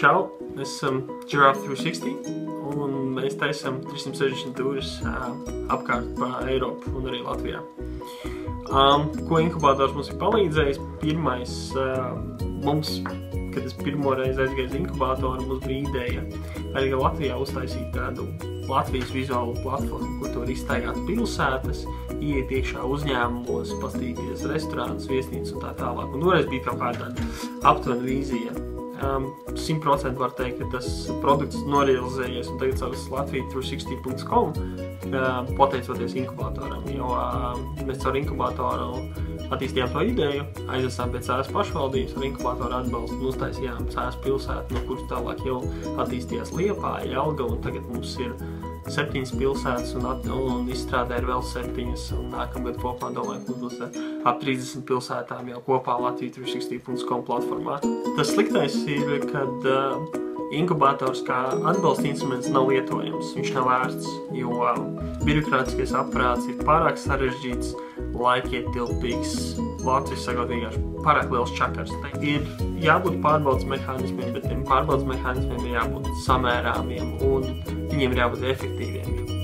Čau, mēs esam Giraffe 360 un mēs taisam 360 tūris apkārt pa Eiropu un arī Latvijā. Ko inkubators mums ir palīdzējis? Pirmais, kad es pirmo reizi aizgāju uz inkubatoru, mums bija ideja arī Latvijā uztaisīt tādu Latvijas vizuālu platformu, kur tu vari izstaigāt pilsētas, ieiet iekšā uzņēmumos, pastīties restorānus, viesnīcas un tā tālāk. Un toreiz bija kaut kāda aptuvena vīzija. 100% var teikt, ka tas produkts norealizējies un tagad savas latvija360.com pateicoties inkubatoram, jo mēs caur inkubatoru attīstījām to ideju, aiznesām pēc Cēlas pašvaldības ar inkubatoru atbalstu un uztaisījām Cēlas pilsētu, no kuras tālāk jau attīstījās Liepāja, Jelgava, un tagad mums ir 7 pilsētas un izstrādē ir vēl 7, un nākamgad kopā domāju, ka mums būs ap 30 pilsētām jau kopā latvija360.com platformā. Tas sliktais ir, kad inkubators kā atbalsta instruments nav lietojams, viņš nav vērts, jo birokrātiskais aparāts ir pārāk sarežģīts, laikietilpīgs, Latvijas sakot vienkārši pārāk liels čakars. Ir jābūt pārbaudas mehānismiem, bet tiem pārbaudas mehānismiem ir jābūt samērāmiem un viņiem ir jābūt efektīviem.